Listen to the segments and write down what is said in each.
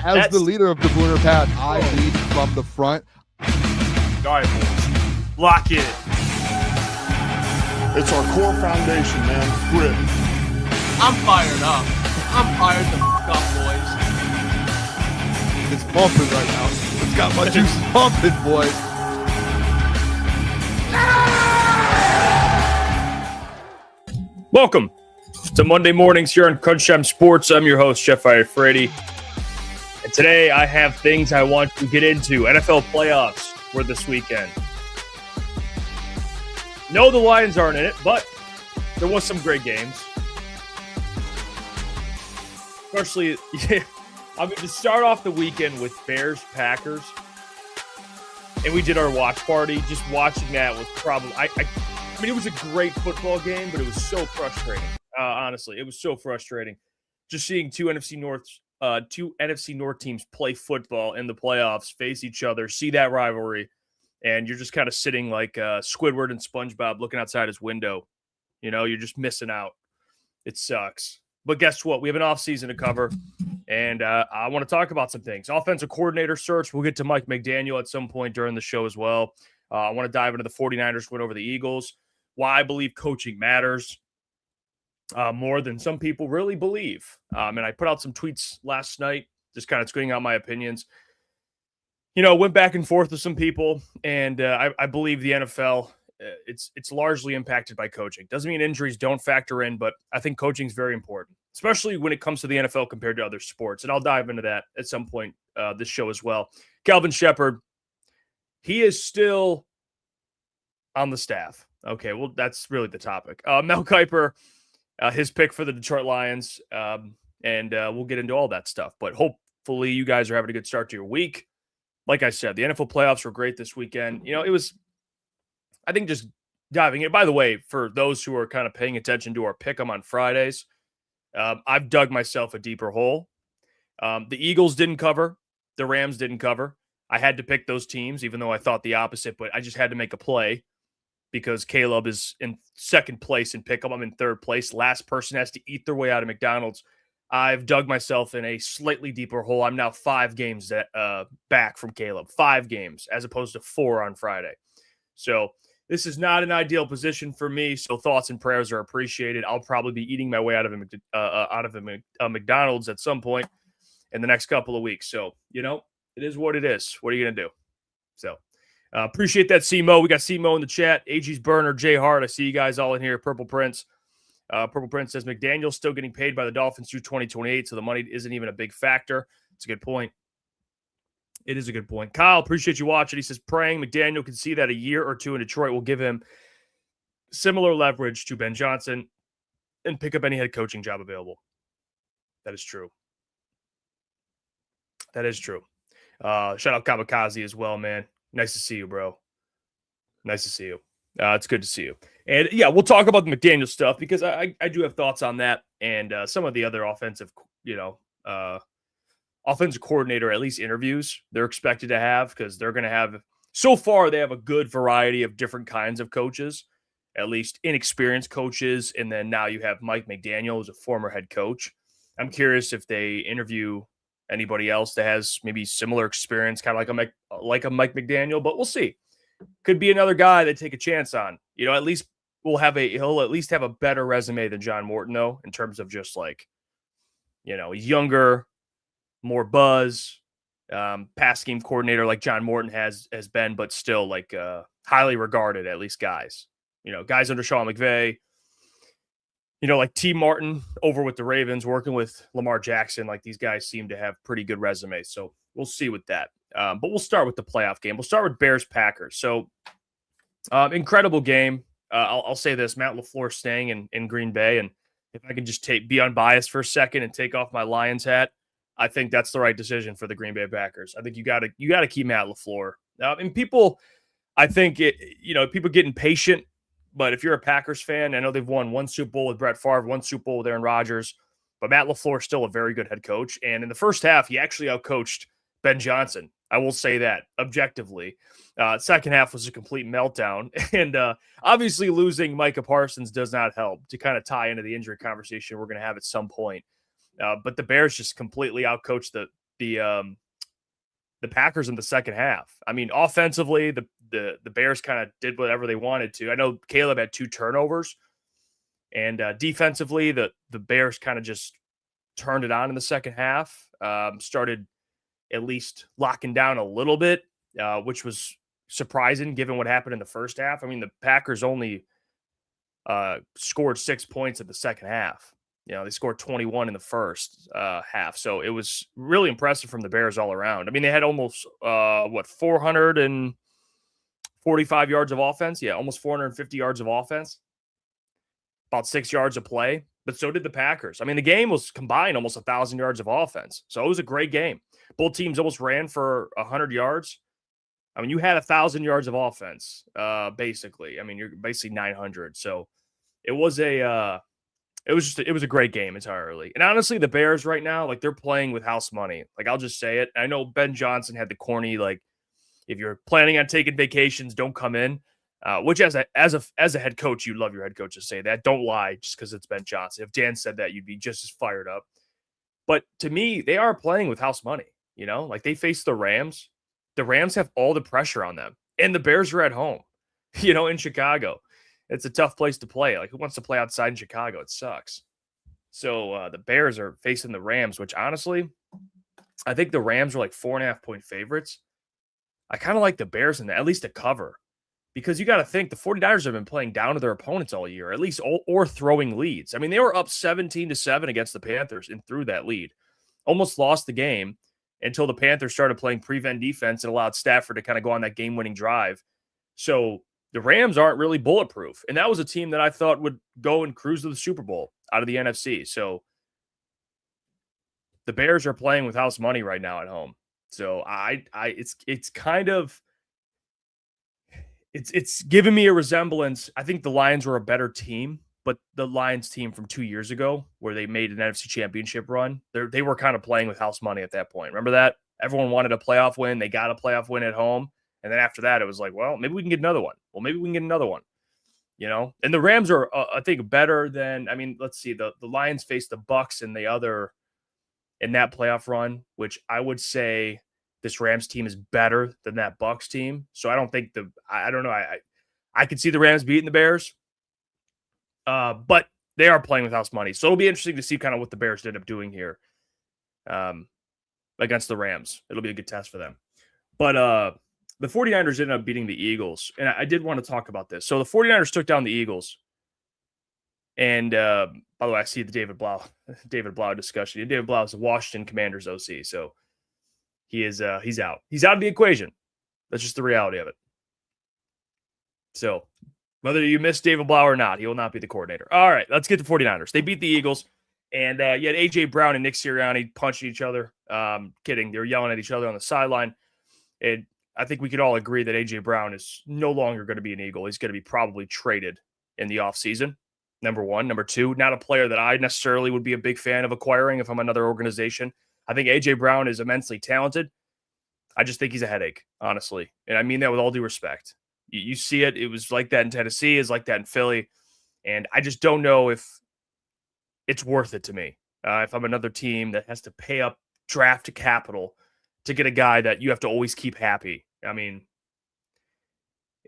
As the leader of the Booner Pad, I lead from the front. All right, boys. Lock in. It's our core foundation, man. Grit. I'm fired up. I'm fired the f*** up, boys. It's pumping right now. It's got my juice pumping, boys. Welcome to Monday mornings here on Crunch Time Sports. I'm your host, Jeff Iafrate. And today I have things I want to get into. NFL playoffs for this weekend. No, the Lions aren't in it, but there was some great games. Especially, I mean, to start off the weekend with Bears-Packers, and we did our watch party. Just watching that was probably, I mean, it was a great football game, but it was so frustrating. Honestly, it was so frustrating. Just seeing two NFC North teams play football in the playoffs, face each other, see that rivalry, and you're just kind of sitting like Squidward and SpongeBob looking outside his window. You know, you're just missing out. It sucks. But guess what? We have an offseason to cover, and I want to talk about some things. Offensive coordinator search. We'll get to Mike McDaniel at some point during the show as well. I want to dive into the 49ers win over the Eagles, why I believe coaching matters more than some people really believe. And I put out some tweets last night, just kind of tweeting out my opinions. You know, went back and forth with some people, and I believe the NFL, it's largely impacted by coaching. Doesn't mean injuries don't factor in, but I think coaching is very important, especially when it comes to the NFL compared to other sports. And I'll dive into that at some point this show as well. Calvin Shepard, he is still on the staff. Okay, well, that's really the topic. Mel Kiper, his pick for the Detroit Lions, and we'll get into all that stuff. But hopefully you guys are having a good start to your week. Like I said, the NFL playoffs were great this weekend. You know, it was, I think, just diving in. By the way, for those who are kind of paying attention to our pick'em on Fridays, I've dug myself a deeper hole. The Eagles didn't cover. The Rams didn't cover. I had to pick those teams, even though I thought the opposite, but I just had to make a play because Caleb is in second place in pick'em. I'm in third place. Last person has to eat their way out of McDonald's. I've dug myself in a slightly deeper hole. I'm now 5 games back from Caleb. 5 games as opposed to 4 on Friday. So this is not an ideal position for me. So thoughts and prayers are appreciated. I'll probably be eating my way out of a McDonald's at some point in the next couple of weeks. So, you know, it is what it is. What are you going to do? So appreciate that, CMO. We got CMO in the chat. AG's Burner, Jay Hart. I see you guys all in here. Purple Prince. Purple Prince says McDaniel's still getting paid by the Dolphins through 2028, so the money isn't even a big factor. It's a good point. It is a good point. Kyle, appreciate you watching. He says, praying McDaniel can see that a year or two in Detroit will give him similar leverage to Ben Johnson and pick up any head coaching job available. That is true. That is true. Shout out Kamikaze as well, man. Nice to see you, bro. Nice to see you. It's good to see you. And yeah, we'll talk about the McDaniel stuff because I do have thoughts on that and some of the other offensive coordinator, at least interviews they're expected to have, because they're going to have, so far they have a good variety of different kinds of coaches, at least inexperienced coaches. And then now you have Mike McDaniel as a former head coach. I'm curious if they interview anybody else that has maybe similar experience, kind of like a Mike McDaniel, but we'll see. Could be another guy they take a chance on. You know, at least he'll at least have a better resume than John Morton, though, in terms of just like, you know, he's younger, more buzz, pass game coordinator like John Morton has been, but still like highly regarded, at least guys. You know, guys under Sean McVay, you know, like T. Martin over with the Ravens, working with Lamar Jackson. Like, these guys seem to have pretty good resumes. So we'll see with that. But we'll start with the playoff game. We'll start with Bears-Packers. So incredible game. I'll say this, Matt LaFleur staying in Green Bay. And if I can just be unbiased for a second and take off my Lions hat, I think that's the right decision for the Green Bay Packers. I think you got to keep Matt LaFleur. And people, I think people get impatient. But if you're a Packers fan, I know they've won 1 Super Bowl with Brett Favre, 1 Super Bowl with Aaron Rodgers, but Matt LaFleur is still a very good head coach. And in the first half, he actually outcoached Ben Johnson. I will say that objectively. Second half was a complete meltdown. And obviously losing Micah Parsons does not help to kind of tie into the injury conversation we're going to have at some point. But the Bears just completely outcoached the Packers in the second half. I mean, offensively, the Bears kind of did whatever they wanted to. I know Caleb had 2 turnovers, and defensively, the Bears kind of just turned it on in the second half. Started at least locking down a little bit, which was surprising given what happened in the first half. I mean, the Packers only scored 6 points in the second half. They scored 21 in the first half. So it was really impressive from the Bears all around. I mean, they had almost, 445 yards of offense? Yeah, almost 450 yards of offense. About 6 yards of play. But so did the Packers. I mean, the game was combined almost 1,000 yards of offense. So it was a great game. Both teams almost ran for 100 yards. I mean, you had 1,000 yards of offense, basically. I mean, you're basically 900. So it was a great game entirely. And honestly, the Bears right now, like, they're playing with house money. Like, I'll just say it. I know Ben Johnson had the corny, like, if you're planning on taking vacations, don't come in. Which as a head coach, you love your head coach to say that. Don't lie just because it's Ben Johnson. If Dan said that, you'd be just as fired up. But to me, they are playing with house money. Like, they face the Rams. The Rams have all the pressure on them, and the Bears are at home. In Chicago, it's a tough place to play. Like, who wants to play outside in Chicago? It sucks. So the Bears are facing the Rams, which honestly, I think the Rams are like 4.5-point favorites. I kind of like the Bears in that, at least a cover. Because you got to think the 49ers have been playing down to their opponents all year, at least, or throwing leads. I mean, they were up 17-7 against the Panthers and threw that lead. Almost lost the game until the Panthers started playing prevent defense and allowed Stafford to kind of go on that game-winning drive. So the Rams aren't really bulletproof. And that was a team that I thought would go and cruise to the Super Bowl out of the NFC. So the Bears are playing with house money right now at home. So it's kind of... It's given me a resemblance. I think the Lions were a better team, but the Lions team from 2 years ago, where they made an NFC championship run, they were kind of playing with house money at that point. Remember that? Everyone wanted a playoff win. They got a playoff win at home. And then after that, it was like, well, maybe we can get another one. Well, maybe we can get another one. And the Rams are, I think, better than, I mean, let's see, the Lions faced the Bucks in that playoff run, which I would say this Rams team is better than that Bucks team. So I don't think I don't know. I could see the Rams beating the Bears. But they are playing with house money. So it'll be interesting to see kind of what the Bears end up doing here against the Rams. It'll be a good test for them. But the 49ers ended up beating the Eagles. And I did want to talk about this. So the 49ers took down the Eagles. And by the way, I see the David Blau discussion. And David Blau is the Washington Commanders OC. So he's out. He's out of the equation. That's just the reality of it. So whether you miss David Blau or not, he will not be the coordinator. All right, let's get to 49ers. They beat the Eagles. And you had A.J. Brown and Nick Sirianni punching each other. Kidding. They were yelling at each other on the sideline. And I think we could all agree that A.J. Brown is no longer going to be an Eagle. He's going to be probably traded in the offseason. Number one. Number two, not a player that I necessarily would be a big fan of acquiring if I'm another organization. I think A.J. Brown is immensely talented. I just think he's a headache, honestly. And I mean that with all due respect. You see it. It was like that in Tennessee. It's like that in Philly. And I just don't know if it's worth it to me. If I'm another team that has to pay up draft capital to get a guy that you have to always keep happy. I mean,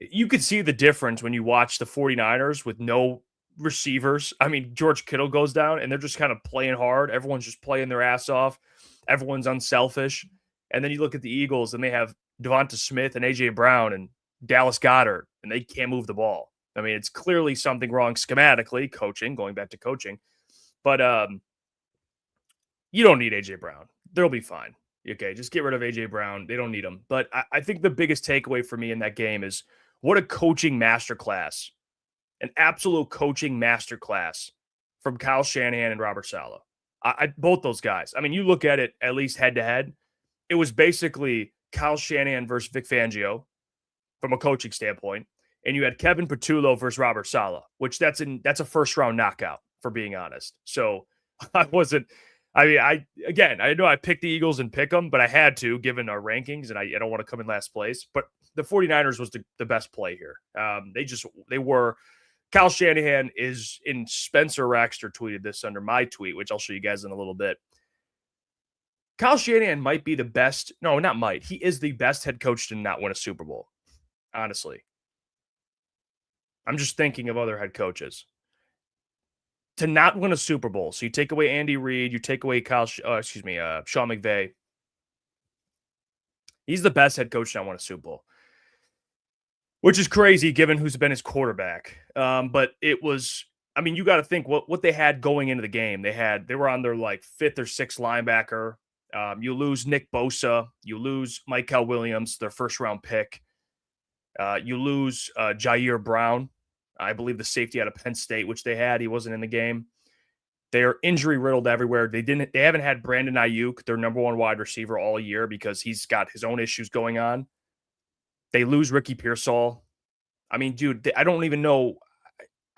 you could see the difference when you watch the 49ers with no receivers. I mean, George Kittle goes down and they're just kind of playing hard. Everyone's just playing their ass off. Everyone's unselfish. And then you look at the Eagles and they have Devonta Smith and A.J. Brown and Dallas Goedert, and they can't move the ball. I mean, it's clearly something wrong schematically, going back to coaching. But you don't need A.J. Brown. They'll be fine. Okay, just get rid of A.J. Brown. They don't need him. But I think the biggest takeaway for me in that game is what a coaching masterclass, an absolute coaching masterclass from Kyle Shanahan and Robert Saleh. Both those guys. I mean, you look at it at least head-to-head, it was basically Kyle Shanahan versus Vic Fangio from a coaching standpoint, and you had Kevin Patullo versus Robert Saleh, which that's a first-round knockout, for being honest. So I know I picked the Eagles and pick them, but I had to, given our rankings, and I don't want to come in last place. But the 49ers was the best play here. They were. Kyle Shanahan is in. Spencer Raxter tweeted this under my tweet, which I'll show you guys in a little bit. Kyle Shanahan might be the best. No, not might. He is the best head coach to not win a Super Bowl. Honestly. I'm just thinking of other head coaches. To not win a Super Bowl. So you take away Andy Reid, you take away Sean McVay. He's the best head coach to not win a Super Bowl. Which is crazy given who's been his quarterback. But it was, I mean, you got to think what they had going into the game. They were on their like 5th or 6th linebacker. You lose Nick Bosa. You lose Michael Williams, their first round pick. You lose Jair Brown, I believe the safety out of Penn State, which they had. He wasn't in the game. They are injury riddled everywhere. They haven't had Brandon Ayuk, their number 1 wide receiver, all year because he's got his own issues going on. They lose Ricky Pearsall. I mean, dude, I don't even know.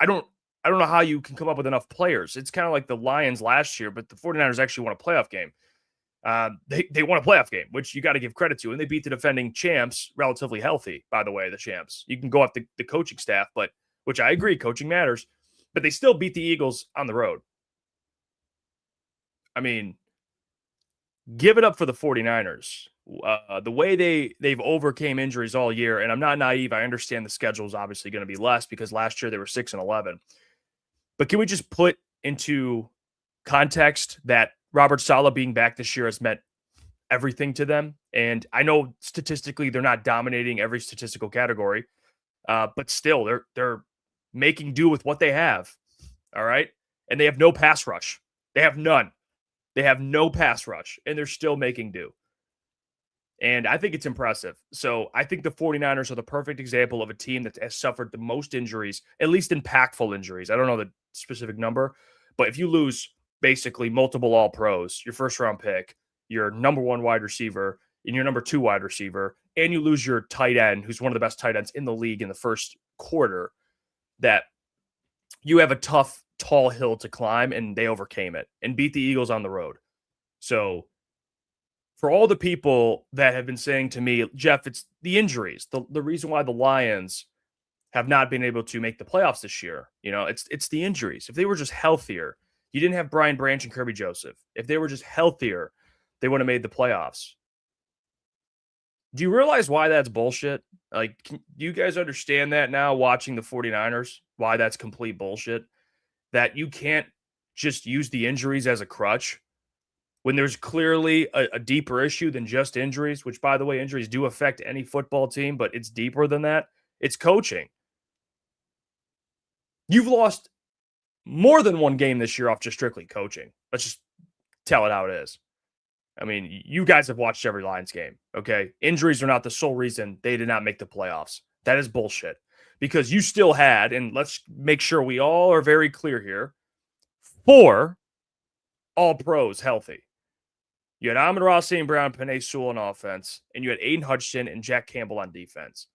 I don't know how you can come up with enough players. It's kind of like the Lions last year, but the 49ers actually won a playoff game. They won a playoff game, which you got to give credit to, and they beat the defending champs relatively healthy, by the way, the champs. You can go off the coaching staff, but which I agree, coaching matters, but they still beat the Eagles on the road. I mean, give it up for the 49ers. The way they've overcame injuries all year, and I'm not naive. I understand the schedule is obviously going to be less because last year they were 6-11. But can we just put into context that Robert Saleh being back this year has meant everything to them? And I know statistically they're not dominating every statistical category, but still they're making do with what they have. All right. And they have no pass rush. They have none. They have no pass rush, and they're still making do. And I think it's impressive. So I think the 49ers are the perfect example of a team that has suffered the most injuries, at least impactful injuries. I don't know the specific number, but if you lose basically multiple all-pros, your first-round pick, your number 1 wide receiver, and your number 2 wide receiver, and you lose your tight end, who's one of the best tight ends in the league in the first quarter, that you have a tough, tall hill to climb, and they overcame it and beat the Eagles on the road. So for all the people that have been saying to me, Jeff, it's the injuries, the reason why the Lions have not been able to make the playoffs this year. You know, it's the injuries. If they were just healthier, you didn't have Brian Branch and Kirby Joseph. If they were just healthier, they would have made the playoffs. Do you realize why that's bullshit? Like, do you guys understand that now watching the 49ers? Why that's complete bullshit? That you can't just use the injuries as a crutch when there's clearly a deeper issue than just injuries, which, by the way, injuries do affect any football team, but it's deeper than that. It's coaching. You've lost more than one game this year off just strictly coaching. Let's just tell it how it is. I mean, you guys have watched every Lions game, okay? Injuries are not the sole reason they did not make the playoffs. That is bullshit. Because you still had, and let's make sure we all are very clear here, 4 all-pros healthy. You had Amon-Ra St. Brown, Penei Sewell on offense, and you had Aiden Hutchinson and Jack Campbell on defense.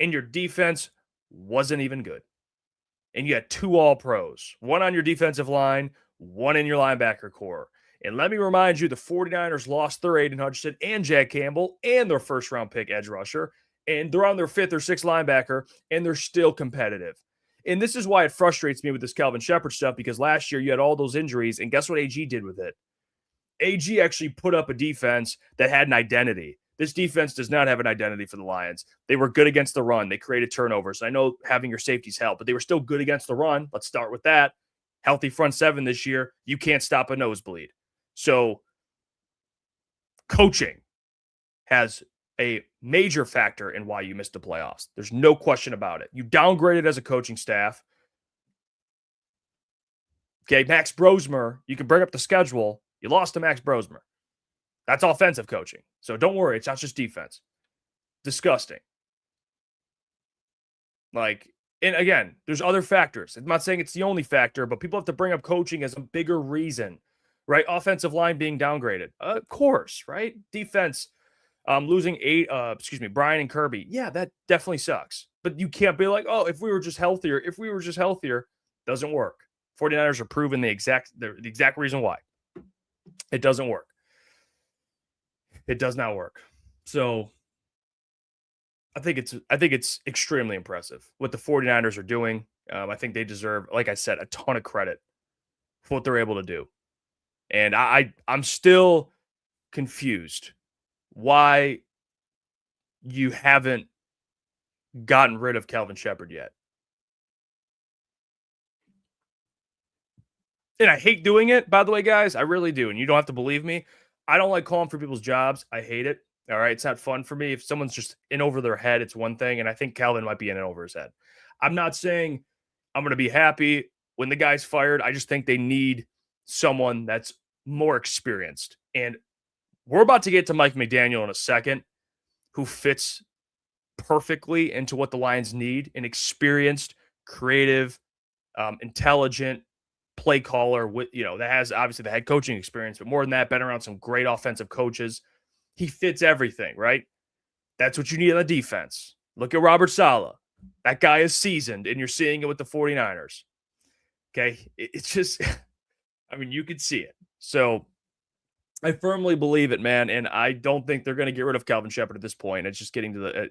And your defense wasn't even good. And you had 2 all-pros, 1 on your defensive line, 1 in your linebacker core. And let me remind you, the 49ers lost their Aiden Hutchinson and Jack Campbell and their first-round pick edge rusher, and they're on their 5th or 6th linebacker, and they're still competitive. And this is why it frustrates me with this Calvin Shepard stuff, because last year you had all those injuries, and guess what AG did with it? AG actually put up a defense that had an identity. This defense does not have an identity for the Lions. They were good against the run. They created turnovers. I know having your safeties help, but they were still good against the run. Let's start with that. Healthy front 7 this year. You can't stop a nosebleed. So coaching has a major factor in why you missed the playoffs. There's no question about it. You downgraded as a coaching staff. Okay, Max Brosmer, you can bring up the schedule. You lost to Max Brosmer. That's offensive coaching. So don't worry, it's not just defense. Disgusting. Like, and again, there's other factors. I'm not saying it's the only factor, but people have to bring up coaching as a bigger reason, right? Offensive line being downgraded. Of course, right? Defense, losing Brian and Kirby. Yeah, that definitely sucks. But you can't be like, oh, if we were just healthier, doesn't work. 49ers are proving the exact reason why. It doesn't work. It does not work. So I think it's extremely impressive what the 49ers are doing. I think they deserve, like I said, a ton of credit for what they're able to do. And I'm still confused why you haven't gotten rid of Kelvin Shepherd yet. And I hate doing it, by the way, guys. I really do. And you don't have to believe me. I don't like calling for people's jobs. I hate it. All right. It's not fun for me. If someone's just in over their head, it's one thing. And I think Calvin might be in and over his head. I'm not saying I'm going to be happy when the guy's fired. I just think they need someone that's more experienced. And we're about to get to Mike McDaniel in a second, who fits perfectly into what the Lions need: an experienced, creative, intelligent play caller with, that has obviously the head coaching experience, but more than that, been around some great offensive coaches. He fits everything, right? That's what you need on the defense. Look at Robert Saleh. That guy is seasoned, and you're seeing it with the 49ers. Okay. It's just, you could see it. So I firmly believe it, man. And I don't think they're going to get rid of Calvin Shepherd at this point. It's just getting to the,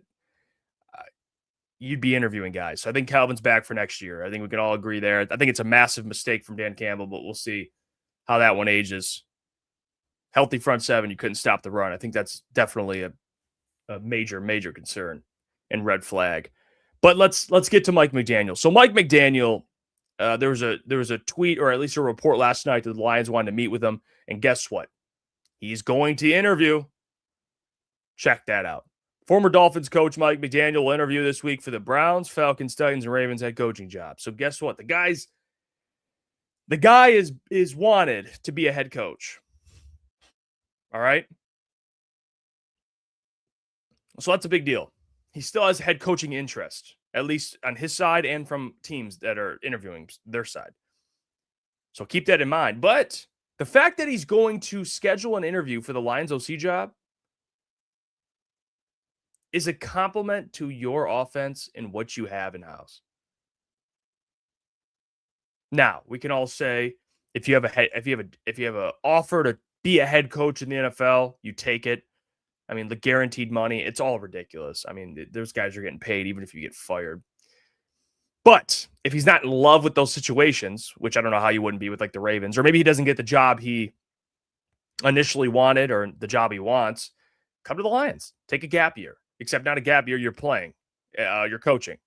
you'd be interviewing guys. So I think Calvin's back for next year. I think we can all agree there. I think it's a massive mistake from Dan Campbell, but we'll see how that one ages. Healthy front seven, you couldn't stop the run. I think that's definitely a major, major concern and red flag. But let's get to Mike McDaniel. So Mike McDaniel, there was a tweet, or at least a report last night, that the Lions wanted to meet with him. And guess what? He's going to interview. Check that out. Former Dolphins coach Mike McDaniel will interview this week for the Browns, Falcons, Titans, and Ravens head coaching job. So guess what? The guy is wanted to be a head coach. All right? So that's a big deal. He still has head coaching interest, at least on his side and from teams that are interviewing their side. So keep that in mind. But the fact that he's going to schedule an interview for the Lions OC job is a compliment to your offense and what you have in-house. Now, we can all say, if you have an offer to be a head coach in the NFL, you take it. The guaranteed money, it's all ridiculous. Those guys are getting paid even if you get fired. But if he's not in love with those situations, which I don't know how you wouldn't be with like the Ravens, or maybe he doesn't get the job he initially wanted or the job he wants, come to the Lions. Take a gap year. Except not a gap year, you're playing, you're coaching.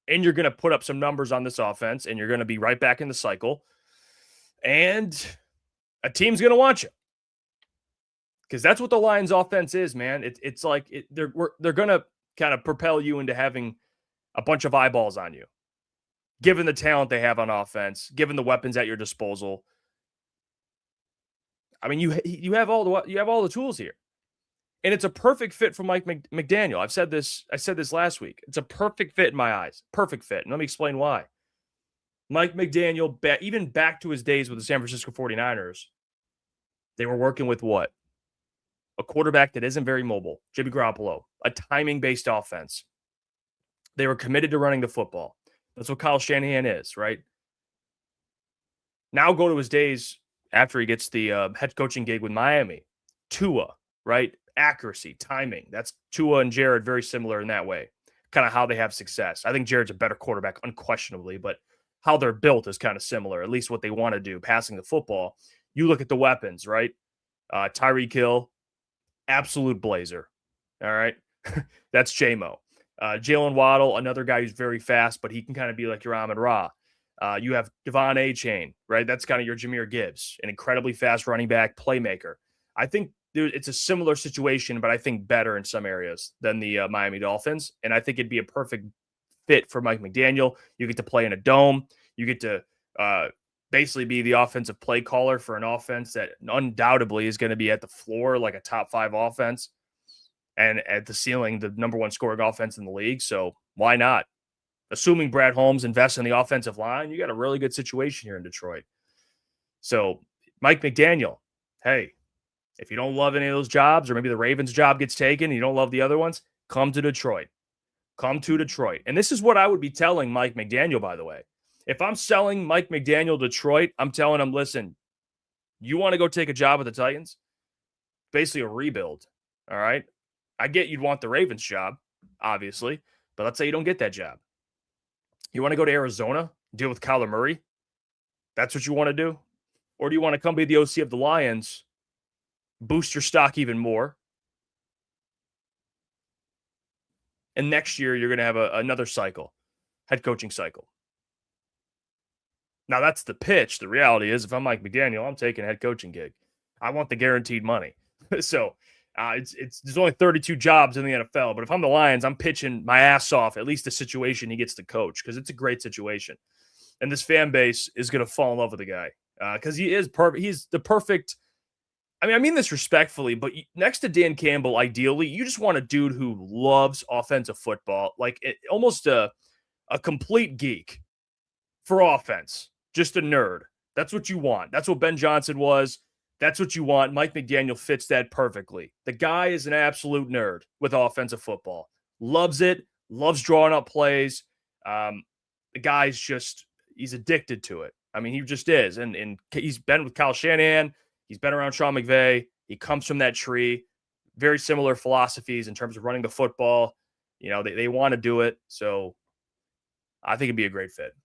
And you're going to put up some numbers on this offense, and you're going to be right back in the cycle. And a team's going to want you. Because that's what the Lions offense is, man. It's like they're going to kind of propel you into having a bunch of eyeballs on you, given the talent they have on offense, given the weapons at your disposal. You have all the tools here. And it's a perfect fit for Mike McDaniel. I said this last week. It's a perfect fit in my eyes. Perfect fit. And let me explain why. Mike McDaniel, even back to his days with the San Francisco 49ers, they were working with what? A quarterback that isn't very mobile, Jimmy Garoppolo, a timing-based offense. They were committed to running the football. That's what Kyle Shanahan is, right? Now go to his days after he gets the head coaching gig with Miami. Tua, right? Accuracy, timing. That's Tua and Jared, very similar in that way. Kind of how they have success. I think Jared's a better quarterback, unquestionably, but how they're built is kind of similar, at least what they want to do, passing the football. You look at the weapons, right? Tyreek Hill, absolute blazer. All right? That's J-Mo. Jalen Waddle, another guy who's very fast, but he can kind of be like your Amon-Ra. You have Devon A-Chain, right? That's kind of your Jahmyr Gibbs, an incredibly fast running back, playmaker. I think it's a similar situation, but I think better in some areas than the Miami Dolphins. And I think it'd be a perfect fit for Mike McDaniel. You get to play in a dome. You get to basically be the offensive play caller for an offense that undoubtedly is going to be at the floor like a top 5 offense, and at the ceiling, the number 1 scoring offense in the league. So why not? Assuming Brad Holmes invests in the offensive line, you got a really good situation here in Detroit. So Mike McDaniel, hey, if you don't love any of those jobs, or maybe the Ravens job gets taken and you don't love the other ones, come to Detroit. Come to Detroit. And this is what I would be telling Mike McDaniel, by the way. If I'm selling Mike McDaniel Detroit, I'm telling him, listen, you want to go take a job with the Titans? Basically a rebuild, all right? I get you'd want the Ravens job, obviously, but let's say you don't get that job. You want to go to Arizona, deal with Kyler Murray? That's what you want to do? Or do you want to come be the OC of the Lions boost your stock even more. And next year, you're going to have another cycle, head coaching cycle. Now, that's the pitch. The reality is, if I'm Mike McDaniel, I'm taking a head coaching gig. I want the guaranteed money. So there's only 32 jobs in the NFL. But if I'm the Lions, I'm pitching my ass off, at least the situation he gets to coach, because it's a great situation. And this fan base is going to fall in love with the guy because he is perfect. He's the perfect. I mean this respectfully, but next to Dan Campbell, ideally, you just want a dude who loves offensive football, like almost a complete geek for offense, just a nerd. That's what you want. That's what Ben Johnson was. That's what you want. Mike McDaniel fits that perfectly. The guy is an absolute nerd with offensive football. Loves it. Loves drawing up plays. The guy's just, he's addicted to it. I mean, he just is. And he's been with Kyle Shanahan. He's been around Sean McVay. He comes from that tree. Very similar philosophies in terms of running the football. You know, they want to do it. So I think it'd be a great fit.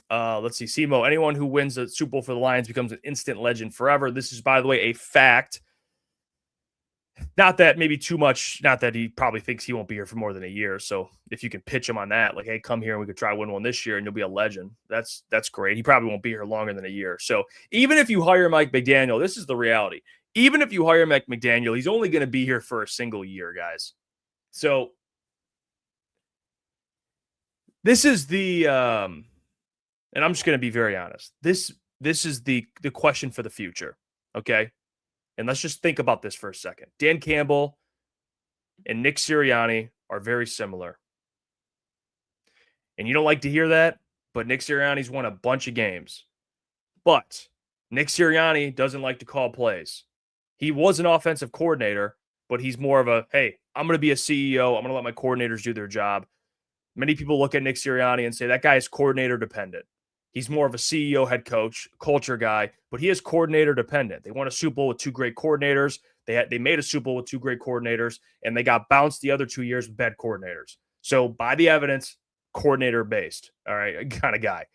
Let's see. Simo, anyone who wins the Super Bowl for the Lions becomes an instant legend forever. This is, by the way, a fact. Not that maybe too much, not that he probably thinks he won't be here for more than a year. So if you can pitch him on that, like, hey, come here and we could try win one this year and you'll be a legend. That's great. He probably won't be here longer than a year. So even if you hire Mike McDaniel, this is the reality. Even if you hire Mike McDaniel, he's only going to be here for a single year, guys. So this is the, and I'm just going to be very honest. This is the question for the future. Okay. And let's just think about this for a second. Dan Campbell and Nick Sirianni are very similar. And you don't like to hear that, but Nick Sirianni's won a bunch of games. But Nick Sirianni doesn't like to call plays. He was an offensive coordinator, but he's more of a, hey, I'm going to be a CEO. I'm going to let my coordinators do their job. Many people look at Nick Sirianni and say that guy is coordinator dependent. He's more of a CEO, head coach, culture guy, but he is coordinator dependent. They won a Super Bowl with two great coordinators. They made a Super Bowl with two great coordinators, and they got bounced the other 2 years with bad coordinators. So by the evidence, coordinator based, all right, kind of guy,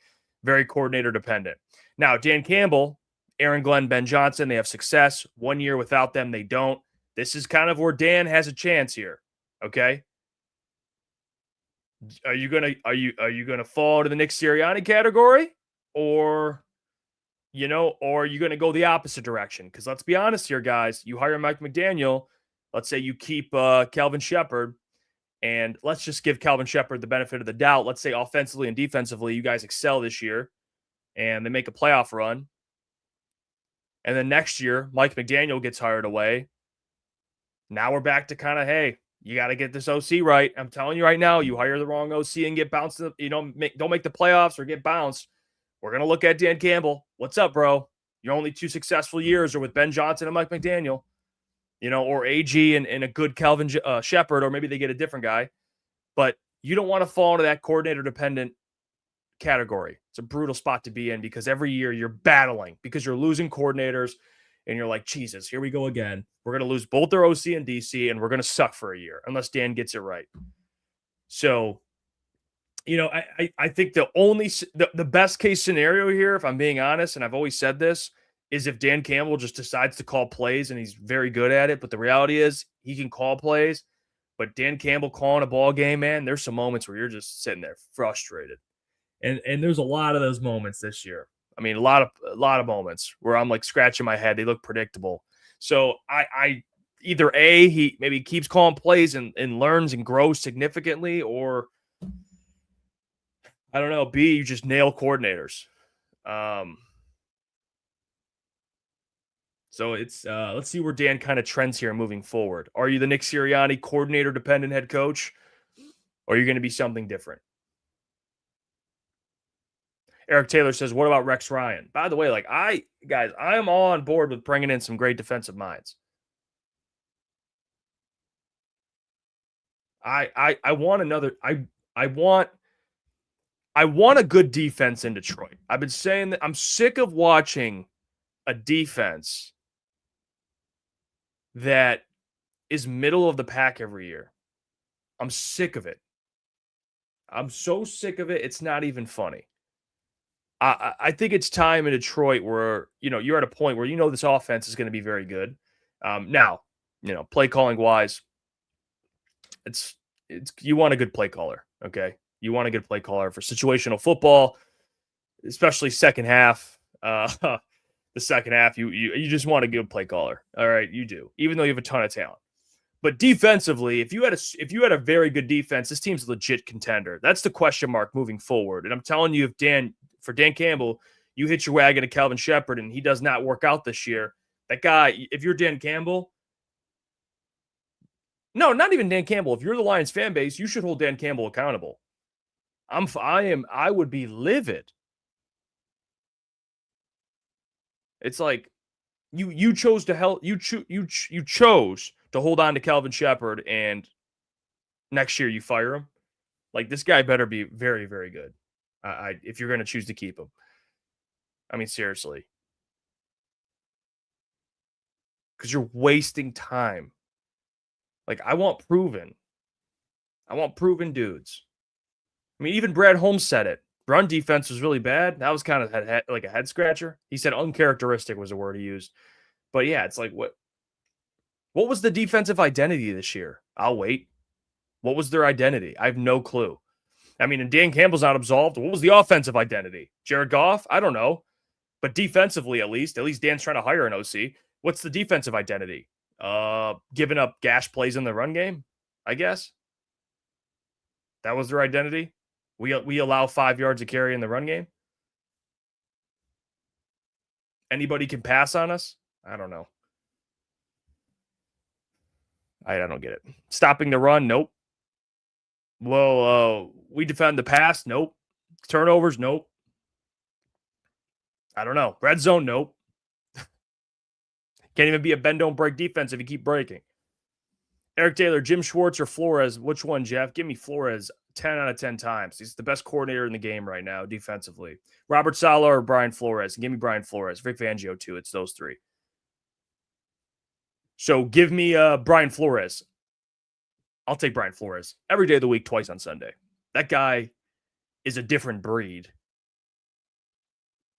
very coordinator dependent. Now, Dan Campbell, Aaron Glenn, Ben Johnson, they have success. 1 year without them, they don't. This is kind of where Dan has a chance here. Okay. Are you gonna fall into the Nick Sirianni category, or are you gonna go the opposite direction? Because let's be honest here, guys. You hire Mike McDaniel. Let's say you keep Calvin Shepard, and let's just give Calvin Shepard the benefit of the doubt. Let's say offensively and defensively, you guys excel this year, and they make a playoff run. And then next year, Mike McDaniel gets hired away. Now we're back to kind of, hey, you got to get this OC right. I'm telling you right now, you hire the wrong OC and get bounced. Don't make the playoffs or get bounced. We're going to look at Dan Campbell. What's up, bro? Your only 2 successful years are with Ben Johnson and Mike McDaniel, or AG and a good Calvin Shepard, or maybe they get a different guy. But you don't want to fall into that coordinator-dependent category. It's a brutal spot to be in because every year you're battling because you're losing coordinators. And you're like, Jesus, here we go again. We're going to lose both their OC and DC, and we're going to suck for a year unless Dan gets it right. So, I think the best case scenario here, if I'm being honest, and I've always said this, is if Dan Campbell just decides to call plays and he's very good at it. But the reality is he can call plays. But Dan Campbell calling a ball game, man, there's some moments where you're just sitting there frustrated. And there's a lot of those moments this year. I mean, a lot of moments where I'm like scratching my head. They look predictable. So I either A, he maybe keeps calling plays and learns and grows significantly, or I don't know, B, you just nail coordinators. So it's let's see where Dan kind of trends here moving forward. Are you the Nick Sirianni coordinator dependent head coach, or are you going to be something different? Eric Taylor says, what about Rex Ryan? By the way, I am all on board with bringing in some great defensive minds. I want another. I want a good defense in Detroit. I've been saying that I'm sick of watching a defense that is middle of the pack every year. I'm sick of it. I'm so sick of it. It's not even funny. I think it's time in Detroit where, you're at a point where this offense is going to be very good. Now, play calling wise, it's you want a good play caller, okay? You want a good play caller for situational football, especially second half. The second half, you just want a good play caller. All right, you do, even though you have a ton of talent. But defensively, if you had a very good defense, this team's a legit contender. That's the question mark moving forward. And I'm telling you, for Dan Campbell, you hit your wagon to Calvin Shepard and he does not work out this year. That guy, if you're Dan Campbell, no, not even Dan Campbell. If you're the Lions fan base, you should hold Dan Campbell accountable. I would be livid. It's like you chose to you chose to hold on to Calvin Shepard, and next year you fire him. Like, this guy better be very, very good. If you're going to choose to keep him. I mean, seriously. Because you're wasting time. Like, I want proven dudes. I mean, even Brad Holmes said it. Run defense was really bad. That was kind of like a head scratcher. He said uncharacteristic was the word he used. But yeah, it's like, what was the defensive identity this year? I'll wait. What was their identity? I have no clue. I mean, and Dan Campbell's not absolved. What was the offensive identity? Jared Goff? I don't know. But defensively, at least Dan's trying to hire an OC. What's the defensive identity? Giving up gash plays in the run game, I guess. That was their identity. We allow 5 yards of carry in the run game. Anybody can pass on us? I don't know. I don't get it. Stopping the run? Nope. Well, we defend the pass? Nope. Turnovers? Nope. I don't know. Red zone? Nope. Can't even be a bend don't break defense if you keep breaking. Eric Taylor, Jim Schwartz or Flores? Which one, Jeff? Give me Flores 10 out of 10 times. He's the best coordinator in the game right now defensively. Robert Saleh or Brian Flores? Give me Brian Flores. Vic Fangio too. It's those three. So give me Brian Flores. I'll take Brian Flores every day of the week, twice on Sunday. That guy is a different breed.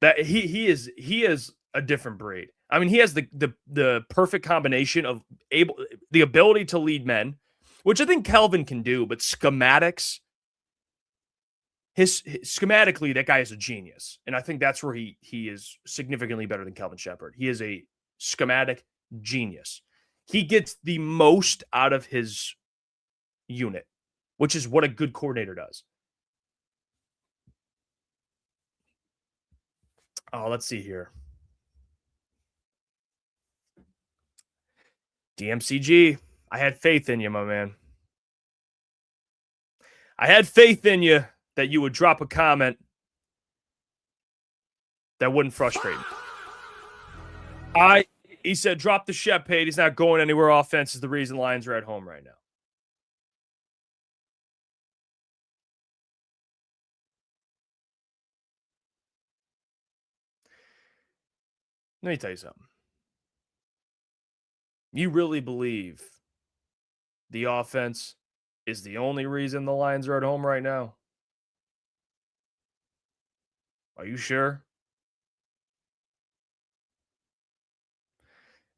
That he is a different breed. I mean, he has the perfect combination of the ability to lead men, which I think Calvin can do, but schematics. Schematically, that guy is a genius, and I think that's where he is significantly better than Calvin Shepard. He is a schematic genius. He gets the most out of his unit, which is what a good coordinator does. Oh, let's see here. DMCG, I had faith in you, my man. I had faith in you that you would drop a comment that wouldn't frustrate me. He said, drop the Shep hate. He's not going anywhere. Offense is the reason Lions are at home right now. Let me tell you something. You really believe the offense is the only reason the Lions are at home right now? Are you sure?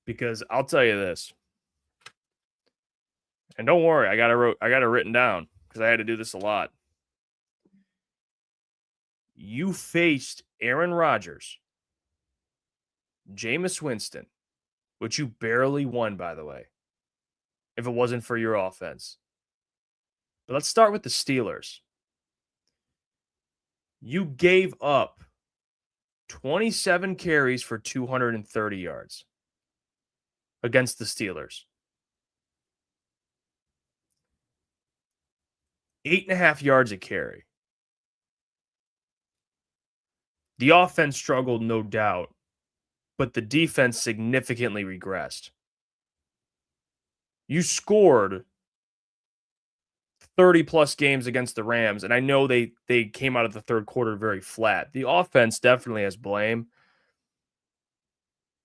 Because I'll tell you this. And don't worry, I got it written down because I had to do this a lot. You faced Aaron Rodgers, Jameis Winston, which you barely won, by the way, if it wasn't for your offense. But let's start with the Steelers. You gave up 27 carries for 230 yards against the Steelers. 8.5 yards a carry. The offense struggled, no doubt, but the defense significantly regressed. You scored 30-plus games against the Rams, and I know they came out of the third quarter very flat. The offense definitely has blame,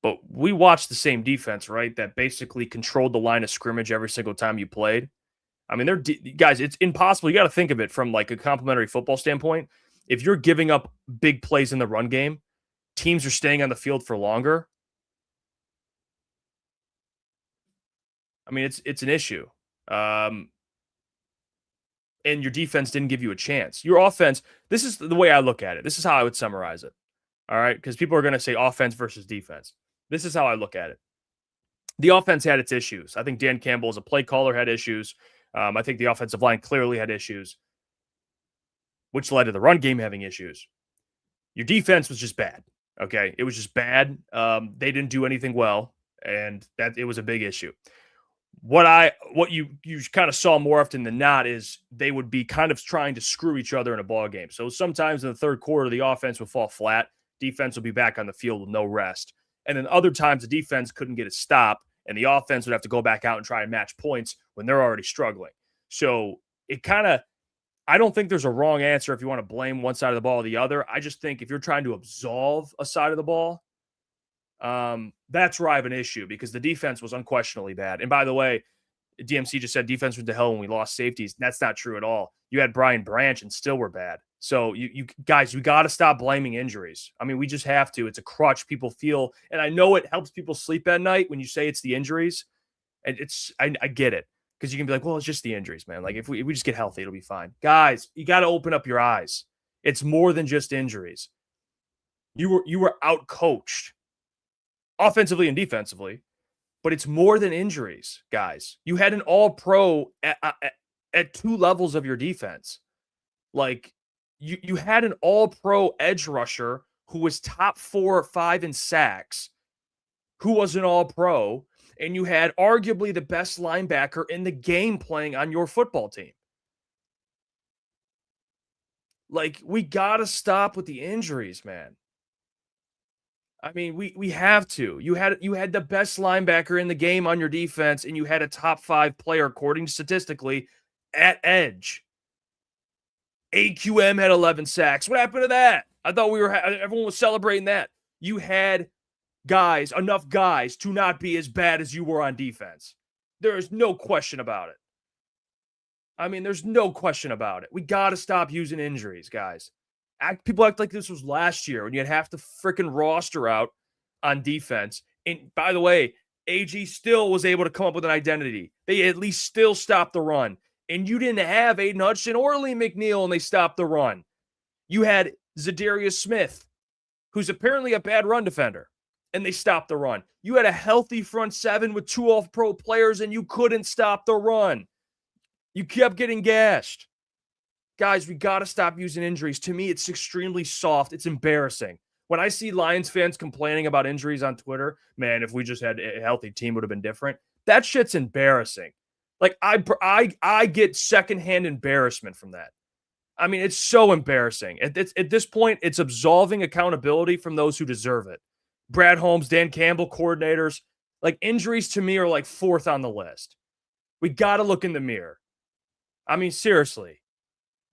but we watched the same defense, right, that basically controlled the line of scrimmage every single time you played. I mean, guys, it's impossible. You got to think of it from like a complimentary football standpoint. if you're giving up big plays in the run game, teams are staying on the field for longer. I mean, it's an issue. And your defense didn't give you a chance. Your offense, this is the way I look at it. This is how I would summarize it. All right? Because people are going to say offense versus defense. This is how I look at it. The offense had its issues. I think Dan Campbell as a play caller had issues. I think the offensive line clearly had issues, which led to the run game having issues. Your defense was just bad. Okay? It was just bad. They didn't do anything well, and that it was a big issue. What you kind of saw more often than not is they would be kind of trying to screw each other in a ball game. So sometimes in the third quarter, the offense would fall flat. Defense would be back on the field with no rest. And then other times the defense couldn't get a stop, and the offense would have to go back out and try and match points when they're already struggling. So it kind of, I don't think there's a wrong answer if you want to blame one side of the ball or the other. I just think if you're trying to absolve a side of the ball, that's where I have an issue, because the defense was unquestionably bad. And by the way, DMC just said defense went to hell when we lost safeties. That's not true at all. You had Brian Branch and still were bad. So you guys, we got to stop blaming injuries. I mean, we just have to. It's a crutch people feel. And I know it helps people sleep at night when you say it's the injuries. And I get it, because you can be like, well, it's just the injuries, man. Like if we just get healthy, it'll be fine. Guys, you got to open up your eyes. It's more than just injuries. You were out coached offensively and defensively, but it's more than injuries, guys. You had an all-pro at two levels of your defense. Like, you had an all-pro edge rusher who was top 4 or 5 in sacks, who was an all-pro, and you had arguably the best linebacker in the game playing on your football team. Like, we got to stop with the injuries, man. I mean, we have to. You had the best linebacker in the game on your defense, and you had a top 5 player, according to statistically, at edge. AQM had 11 sacks. What happened to that? I thought everyone was celebrating that. You had enough guys to not be as bad as you were on defense. There is no question about it. I mean, there's no question about it. We got to stop using injuries, guys. People act like this was last year when you had half the freaking roster out on defense. And by the way, AG still was able to come up with an identity. They at least still stopped the run. And you didn't have Aiden Hutchinson or Lee McNeil, and they stopped the run. You had Zadarius Smith, who's apparently a bad run defender, and they stopped the run. You had a healthy front 7 with 2 all-pro players, and you couldn't stop the run. You kept getting gashed. Guys, we got to stop using injuries. To me, it's extremely soft. It's embarrassing. When I see Lions fans complaining about injuries on Twitter, man, if we just had a healthy team, it would have been different. That shit's embarrassing. Like, I get secondhand embarrassment from that. I mean, it's so embarrassing. At this point, it's absolving accountability from those who deserve it. Brad Holmes, Dan Campbell, coordinators. Like, injuries to me are like 4th on the list. We got to look in the mirror. I mean, seriously.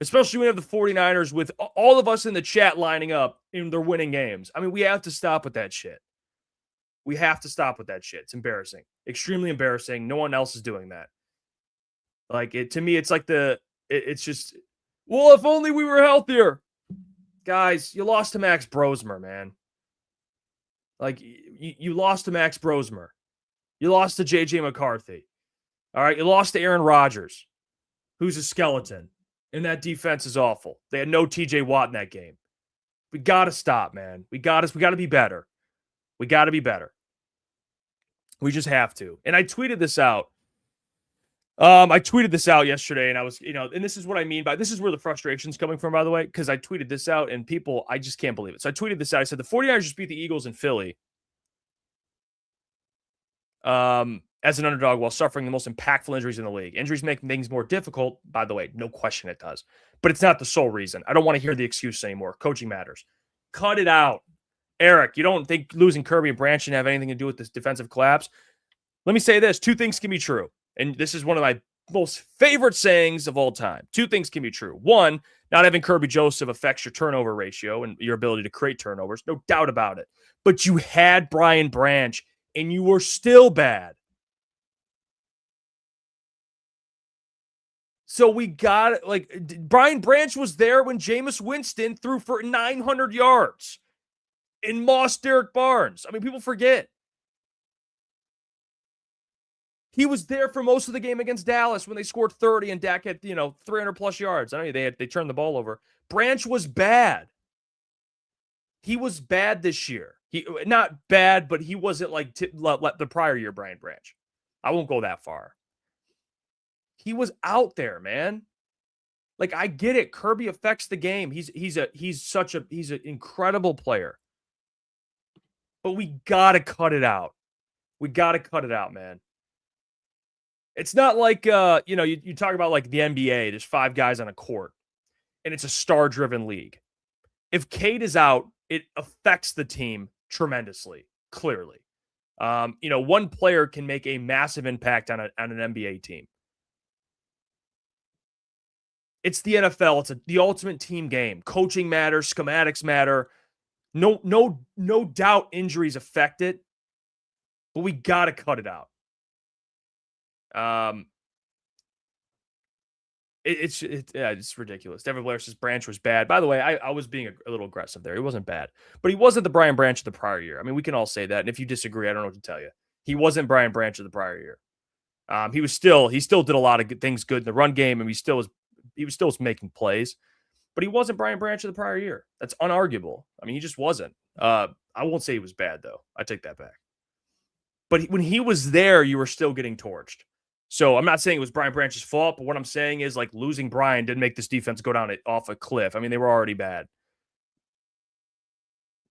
Especially when you have the 49ers with all of us in the chat lining up and they're winning games. I mean, we have to stop with that shit. We have to stop with that shit. It's embarrassing. Extremely embarrassing. No one else is doing that. Like, to me, it's like it's just, well, if only we were healthier. Guys, you lost to Max Brosmer, man. Like, you lost to Max Brosmer. You lost to J.J. McCarthy. All right, you lost to Aaron Rodgers, who's a skeleton. And that defense is awful. They had no TJ Watt in that game. We got to stop, man. We got to be better. We got to be better. We just have to. And I tweeted this out. Yesterday, and I was, and this is what I mean by, this is where the frustration's coming from, by the way, because I tweeted this out and people, I just can't believe it. So I tweeted this out. I said, the 49ers just beat the Eagles in Philly as an underdog while suffering the most impactful injuries in the league. Injuries make things more difficult, by the way. No question it does. But it's not the sole reason. I don't want to hear the excuse anymore. Coaching matters. Cut it out. Eric, you don't think losing Kirby and Branch didn't have anything to do with this defensive collapse? Let me say this. 2 things can be true. And this is one of my most favorite sayings of all time. 2 things can be true. 1, not having Kirby Joseph affects your turnover ratio and your ability to create turnovers. No doubt about it. But you had Brian Branch, and you were still bad. So we got Brian Branch was there when Jameis Winston threw for 900 yards and mossed Derek Barnes. I mean, people forget. He was there for most of the game against Dallas when they scored 30 and Dak had, 300 plus yards. I mean, they turned the ball over. Branch was bad. He was bad this year. He not bad, but he wasn't like the prior year Brian Branch. I won't go that far. He was out there, man. Like, I get it. Kirby affects the game. He's an incredible player. But we gotta cut it out. We gotta cut it out, man. It's not like you talk about like the NBA. There's 5 guys on a court, and it's a star-driven league. If Cade is out, it affects the team tremendously. Clearly, one player can make a massive impact on an NBA team. It's the NFL. It's the ultimate team game. Coaching matters. Schematics matter. No doubt injuries affect it, but we got to cut it out. It's ridiculous. Devin Blair says Branch was bad. By the way, I was being a little aggressive there. He wasn't bad, but he wasn't the Brian Branch of the prior year. I mean, we can all say that. And if you disagree, I don't know what to tell you. He wasn't Brian Branch of the prior year. He still did a lot of good things good in the run game, and he was still making plays, but he wasn't Brian Branch of the prior year. That's unarguable. I mean, he just wasn't. I won't say he was bad though. I take that back. But when he was there, you were still getting torched. So I'm not saying it was Brian Branch's fault, but what I'm saying is like losing Brian didn't make this defense go down off a cliff. I mean, they were already bad.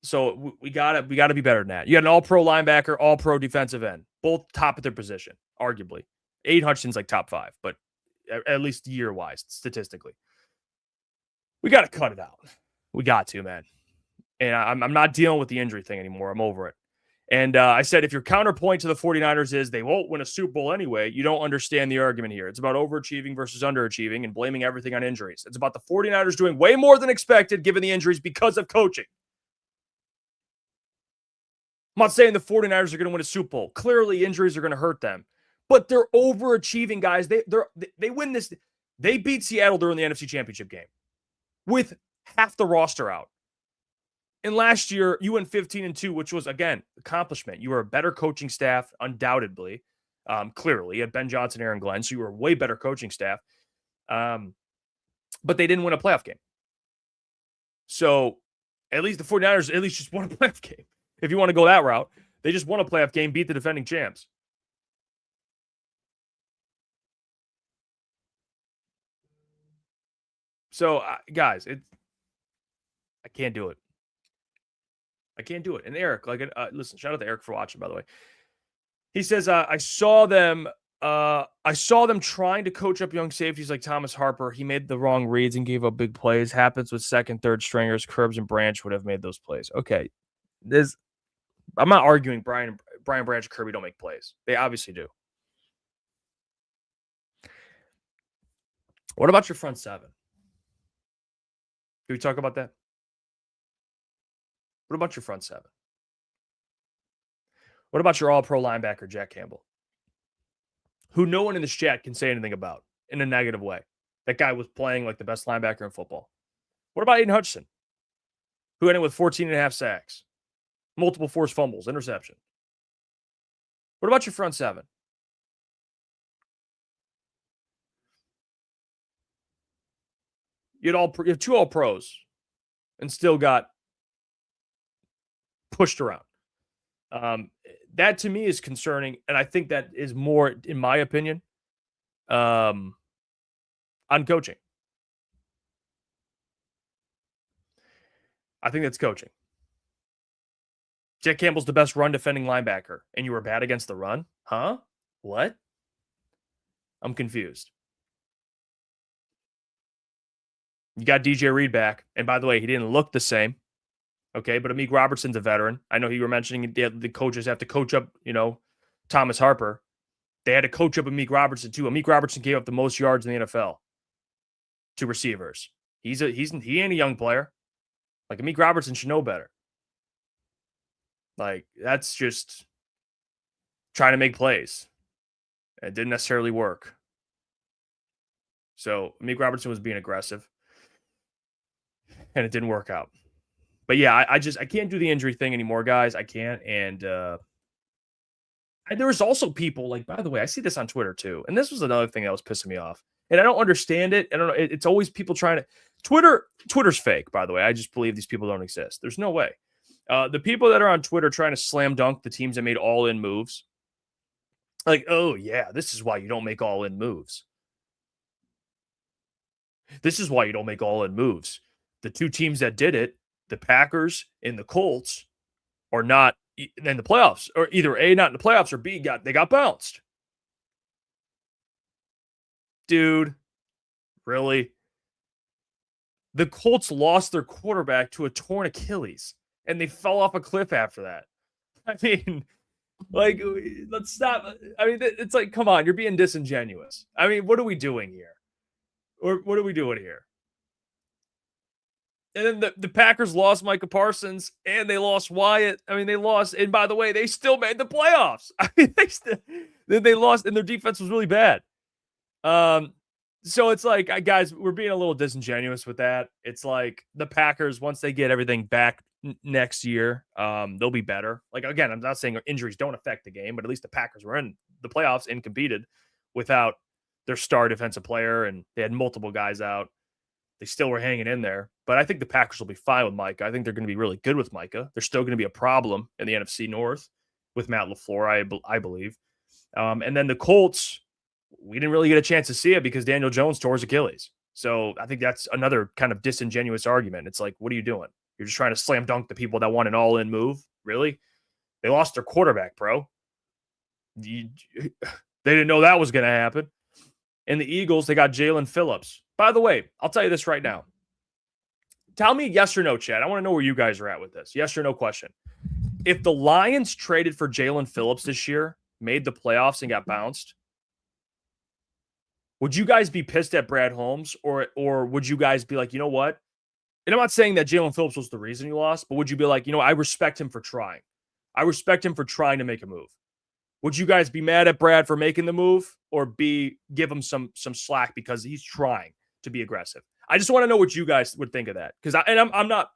So we gotta be better than that. You got an all-pro linebacker, all-pro defensive end, both top of their position, arguably. Aiden Hutchinson's like top 5, but at least year-wise, statistically. We got to cut it out. We got to, man. And I'm not dealing with the injury thing anymore. I'm over it. And I said, if your counterpoint to the 49ers is they won't win a Super Bowl anyway, you don't understand the argument here. It's about overachieving versus underachieving and blaming everything on injuries. It's about the 49ers doing way more than expected given the injuries because of coaching. I'm not saying the 49ers are going to win a Super Bowl. Clearly, injuries are going to hurt them. But they're overachieving, guys. They win this. They beat Seattle during the NFC Championship game with half the roster out. And last year, you went 15-2, which was, again, accomplishment. You were a better coaching staff, undoubtedly. Clearly, you had Ben Johnson, Aaron Glenn, so you were a way better coaching staff. But they didn't win a playoff game. So at least the 49ers at least just won a playoff game. If you want to go that route, they just won a playoff game, beat the defending champs. So, guys, I can't do it. I can't do it. And Eric, listen, shout out to Eric for watching, by the way. He says, I saw them trying to coach up young safeties like Thomas Harper. He made the wrong reads and gave up big plays. Happens with second, third stringers. Curbs and Branch would have made those plays. Okay. I'm not arguing Brian Branch and Kirby don't make plays. They obviously do. What about your front seven? Can we talk about that? What about your front seven? What about your all-pro linebacker, Jack Campbell? Who no one in this chat can say anything about in a negative way. That guy was playing like the best linebacker in football. What about Aiden Hutchinson, who ended with 14.5 sacks, multiple forced fumbles, interception? What about your front seven? You have 2 all-pros and still got pushed around. That to me is concerning, and I think that is more, in my opinion, on coaching. I think that's coaching. Jack Campbell's the best run defending linebacker, and you were bad against the run? Huh? What? I'm confused. You got DJ Reed back, and by the way, he didn't look the same. Okay, but Amik Robertson's a veteran. I know you were mentioning the coaches have to coach up, Thomas Harper. They had to coach up Amik Robertson too. Amik Robertson gave up the most yards in the NFL to receivers. He ain't a young player. Like, Amik Robertson should know better. Like, that's just trying to make plays. It didn't necessarily work. So Meek Robertson was being aggressive, and it didn't work out. But yeah, I can't do the injury thing anymore, guys. I can't. And there was also people like, by the way, I see this on Twitter too. And this was another thing that was pissing me off. And I don't understand it. I don't know. It's always people trying to Twitter's fake, by the way. I just believe these people don't exist. There's no way. The people that are on Twitter trying to slam dunk the teams that made all-in moves. Like, oh yeah, this is why you don't make all-in moves. This is why you don't make all-in moves. The two teams that did it, the Packers and the Colts, are not in the playoffs, or either A, not in the playoffs, or B, they got bounced. Dude, really? The Colts lost their quarterback to a torn Achilles, and they fell off a cliff after that. I mean, like, let's stop. I mean, it's like, come on, you're being disingenuous. I mean, what are we doing here? Or what are we doing here? And then the Packers lost Micah Parsons, and they lost Wyatt. I mean, they lost. And by the way, they still made the playoffs. I mean, they lost, and their defense was really bad. So it's like, guys, we're being a little disingenuous with that. It's like the Packers, once they get everything back next year, they'll be better. Like, again, I'm not saying injuries don't affect the game, but at least the Packers were in the playoffs and competed without their star defensive player, and they had multiple guys out. They still were hanging in there. But I think the Packers will be fine with Micah. I think they're going to be really good with Micah. They're still going to be a problem in the NFC North with Matt LaFleur, I believe. And then the Colts, we didn't really get a chance to see it because Daniel Jones tore his Achilles. So I think that's another kind of disingenuous argument. It's like, what are you doing? You're just trying to slam dunk the people that want an all-in move? Really? They lost their quarterback, bro. They didn't know that was going to happen. And the Eagles, they got Jalen Phillips. By the way, I'll tell you this right now. Tell me yes or no, Chad. I want to know where you guys are at with this. Yes or no question. If the Lions traded for Jalen Phillips this year, made the playoffs and got bounced, would you guys be pissed at Brad Holmes, or would you guys be like, you know what? And I'm not saying that Jalen Phillips was the reason you lost, but would you be like, you know, I respect him for trying. I respect him for trying to make a move. Would you guys be mad at Brad for making the move, or give him some slack because he's trying to be aggressive? I just want to know what you guys would think of that. Because I'm not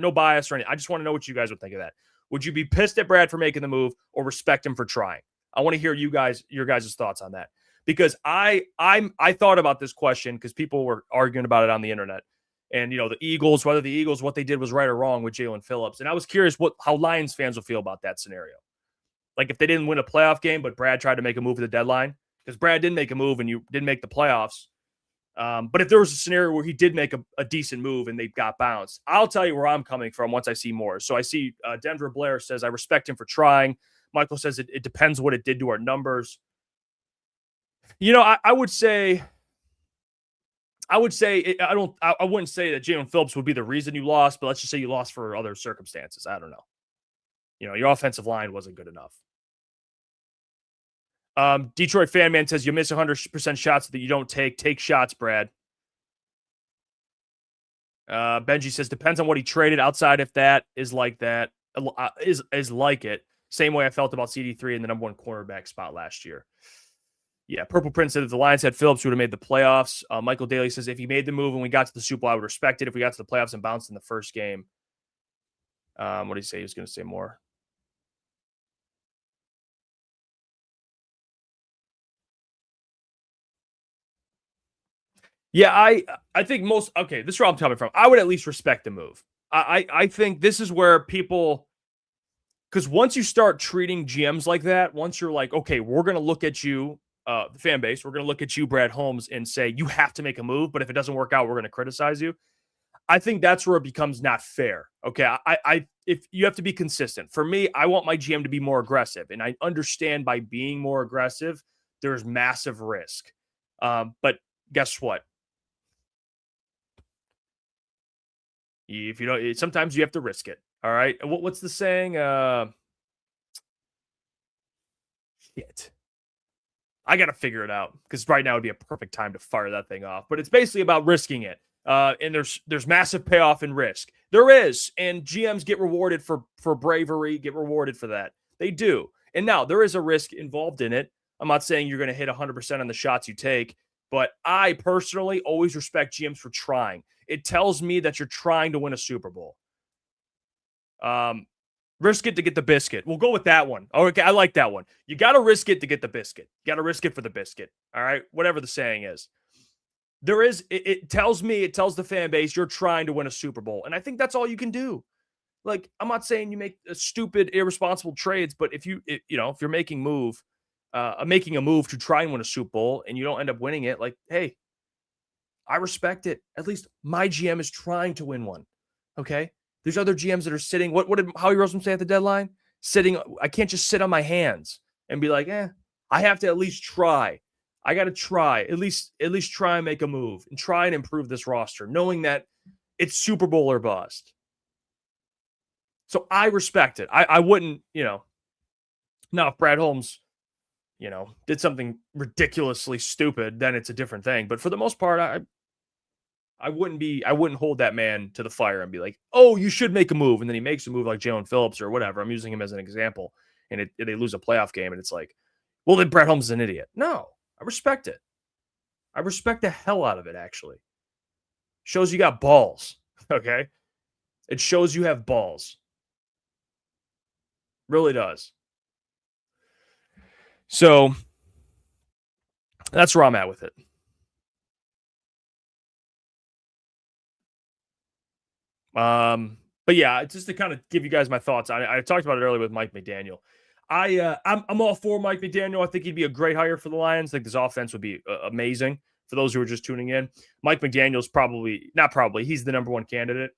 no bias or anything. I just want to know what you guys would think of that. Would you be pissed at Brad for making the move, or respect him for trying? I want to hear your guys' thoughts on that. Because I thought about this question because people were arguing about it on the internet. And, you know, whether the Eagles, what they did was right or wrong with Jalen Phillips. And I was curious how Lions fans will feel about that scenario. Like if they didn't win a playoff game, but Brad tried to make a move at the deadline, because Brad didn't make a move and you didn't make the playoffs. But if there was a scenario where he did make a decent move and they got bounced, I'll tell you where I'm coming from once I see more. So I see Denver Blair says, I respect him for trying. Michael says it depends what it did to our numbers. You know, I would say I wouldn't say that Jalen Phillips would be the reason you lost, but let's just say you lost for other circumstances. I don't know. You know, your offensive line wasn't good enough. Detroit Fan Man says you miss 100% shots that you don't take. Take shots, Brad. Benji says depends on what he traded. Outside, if that is like that, is like it. Same way I felt about CD3 in the number one cornerback spot last year. Yeah, Purple Prince said if the Lions had Phillips, we would have made the playoffs. Michael Daly says if he made the move and we got to the Super Bowl, I would respect it. If we got to the playoffs and bounced in the first game, what did he say? He was going to say more. Yeah, I think okay, this is where I'm coming from. I would at least respect the move. I think this is where people, because once you start treating GMs like that, once you're like, okay, we're going to look at you, the fan base, we're going to look at you, Brad Holmes, and say, you have to make a move, but if it doesn't work out, we're going to criticize you. I think that's where it becomes not fair. Okay, if you have to be consistent. For me, I want my GM to be more aggressive, and I understand by being more aggressive, there's massive risk. But guess what? If you don't, sometimes you have to risk it. All right. What's the saying? Shit. I got to figure it out because right now would be a perfect time to fire that thing off. But it's basically about risking it. And there's massive payoff in risk. There is. And GMs get rewarded for bravery, get rewarded for that. They do. And now there is a risk involved in it. I'm not saying you're going to hit 100% on the shots you take, But I personally always respect GMs for trying. It tells me that you're trying to win a Super Bowl. Risk it to get the biscuit. We'll go with that one. Okay, I like that one. You got to risk it to get the biscuit. You got to risk it for the biscuit. All right, whatever the saying is. It tells the fan base you're trying to win a Super Bowl. And I think that's all you can do. Like, I'm not saying you make stupid, irresponsible trades, but if you're making a move to try and win a Super Bowl and you don't end up winning it, like, hey, I respect it. At least my GM is trying to win one. Okay. There's other GMs that are sitting. What did Howie Roseman say at the deadline? Sitting. I can't just sit on my hands and be like, I have to at least try. I got to try, at least try and make a move and try and improve this roster, knowing that it's Super Bowl or bust. So I respect it. I wouldn't, now if Brad Holmes, did something ridiculously stupid, then it's a different thing. But for the most part, I wouldn't hold that man to the fire and be like, oh, you should make a move. And then he makes a move like Jalen Phillips or whatever. I'm using him as an example. And they lose a playoff game. And it's like, well, then Brad Holmes is an idiot. No, I respect it. I respect the hell out of it, actually. Shows you got balls. Okay. It shows you have balls. Really does. So that's where I'm at with it. But yeah, just to kind of give you guys my thoughts. I talked about it earlier with Mike McDaniel. I'm all for Mike McDaniel. I think he'd be a great hire for the Lions. I think this offense would be amazing for those who are just tuning in. Mike McDaniel's he's the number one candidate.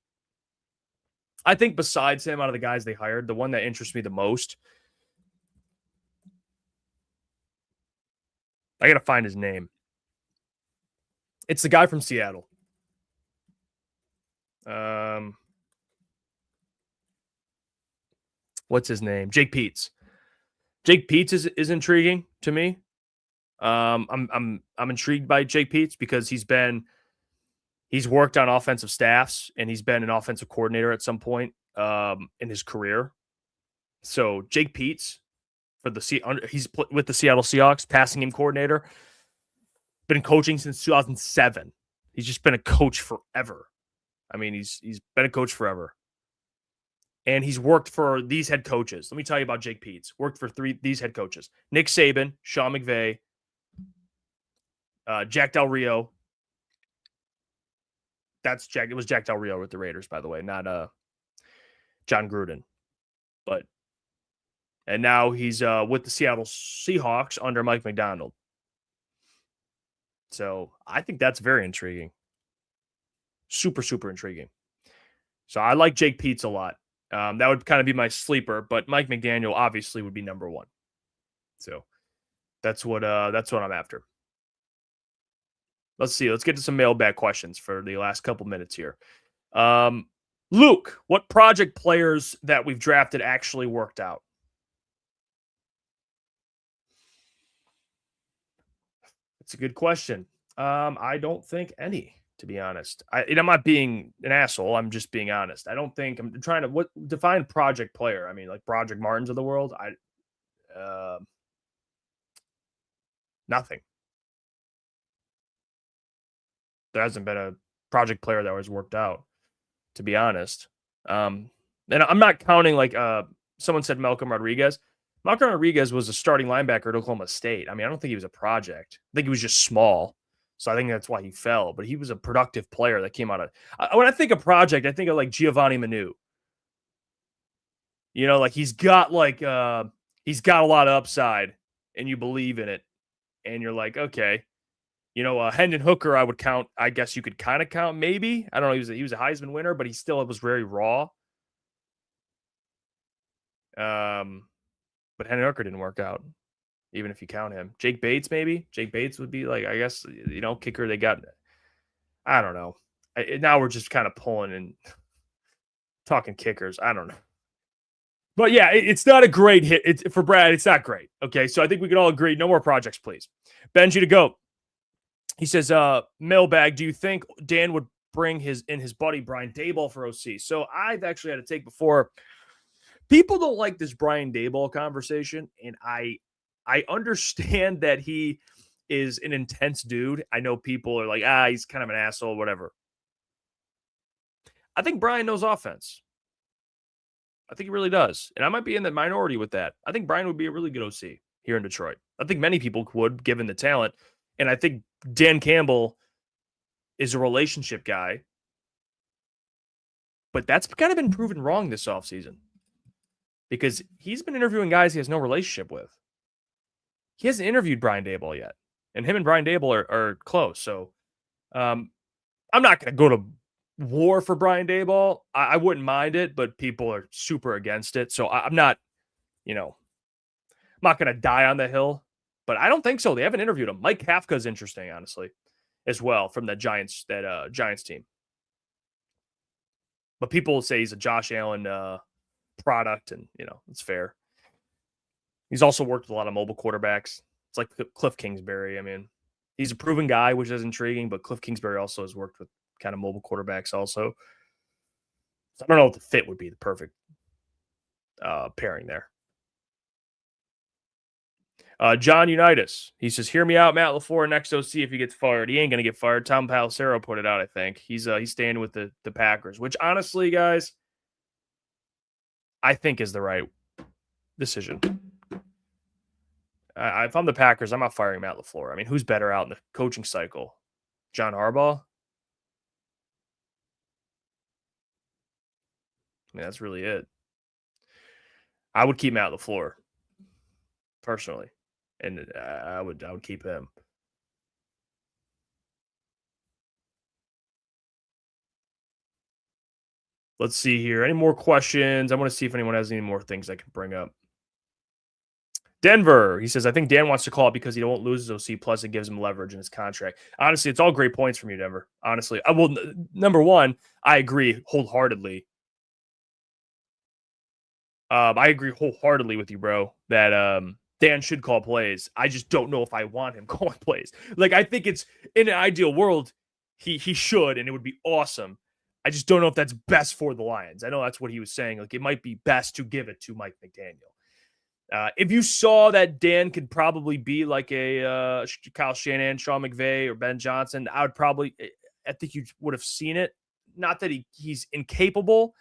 I think besides him, out of the guys they hired, the one that interests me the most, I got to find his name. It's the guy from Seattle. What's his name? Jake Peetz. Jake Peetz is intriguing to me. I'm intrigued by Jake Peetz because he's worked on offensive staffs and he's been an offensive coordinator at some point in his career. So Jake Peetz he's with the Seattle Seahawks, passing game coordinator, been coaching since 2007. He's just been a coach forever. I mean, he's been a coach forever. And he's worked for these head coaches. Let me tell you about Jake Peetz. Worked for these head coaches: Nick Saban, Sean McVay, Jack Del Rio. It was Jack Del Rio with the Raiders, by the way, not John Gruden. And now he's with the Seattle Seahawks under Mike McDaniel. So I think that's very intriguing. Super, super intriguing. So I like Jake Peetz a lot. That would kind of be my sleeper, but Mike McDaniel obviously would be number one. So that's what I'm after. Let's see. Let's get to some mailbag questions for the last couple minutes here. Luke, what project players that we've drafted actually worked out? It's a good question. I don't think any, to be honest. I'm not being an asshole. I'm just being honest. I don't think I'm trying to define project player. I mean, like Project Martins of the world. Nothing. There hasn't been a project player that was worked out, to be honest. And I'm not counting like someone said Malcolm Rodriguez. Malcolm Rodriguez was a starting linebacker at Oklahoma State. I mean, I don't think he was a project. I think he was just small. So I think that's why he fell. But he was a productive player that came out of. When I think of project, I think of like Giovanni Manu. Like he's got a lot of upside, and you believe in it, and you're like, okay, Hendon Hooker, I would count. I guess you could kind of count, maybe. I don't know. He was a Heisman winner, but he still was very raw. But Hendon Hooker didn't work out, even if you count him. Jake Bates, maybe. Jake Bates would be like, I guess, kicker they got. I don't know. Now we're just kind of pulling and talking kickers. I don't know. But yeah, it's not a great hit. For Brad, it's not great. Okay, so I think we can all agree. No more projects, please. Benji to go. He says, Mailbag, do you think Dan would bring his buddy Brian Daboll for OC? So I've actually had to take before. People don't like this Brian Daboll conversation, and I understand that he is an intense dude. I know people are like, he's kind of an asshole, whatever. I think Brian knows offense. I think he really does. And I might be in the minority with that. I think Brian would be a really good OC here in Detroit. I think many people would, given the talent. And I think Dan Campbell is a relationship guy. But that's kind of been proven wrong this offseason. Because he's been interviewing guys he has no relationship with. He hasn't interviewed Brian Daboll yet. And him and Brian Daboll are close. So I'm not going to go to war for Brian Daboll. I wouldn't mind it, but people are super against it. So I'm not, I'm not going to die on the hill. But I don't think so. They haven't interviewed him. Mike Kafka's interesting, honestly, as well, from the Giants team. But people will say he's a Josh Allen product, and it's fair. He's also worked with a lot of mobile quarterbacks. It's like Cliff Kingsbury. I mean, he's a proven guy, which is intriguing, but Cliff Kingsbury also has worked with kind of mobile quarterbacks also. So I don't know if the fit would be the perfect pairing there. John Unitas, he says, hear me out, Matt LaFleur next OC if he gets fired. He ain't going to get fired. Tom Palacero put it out, I think. He's staying with the Packers, which honestly, guys, I think is the right decision. If I'm the Packers, I'm not firing Matt LaFleur. I mean, who's better out in the coaching cycle? John Harbaugh? I mean, that's really it. I would keep Matt LaFleur, personally. And I would keep him. Let's see here. Any more questions? I want to see if anyone has any more things I can bring up. Denver, he says, I think Dan wants to call it because he won't lose his OC, plus it gives him leverage in his contract. Honestly, it's all great points from you, Denver. Honestly, number one, I agree wholeheartedly. I agree wholeheartedly with you, bro, that Dan should call plays. I just don't know if I want him calling plays. Like, I think it's, in an ideal world, he should, and it would be awesome. I just don't know if that's best for the Lions. I know that's what he was saying. Like, it might be best to give it to Mike McDaniel. If you saw that Dan could probably be like a Kyle Shanahan, Sean McVay, or Ben Johnson, I think you would have seen it. Not that he's incapable.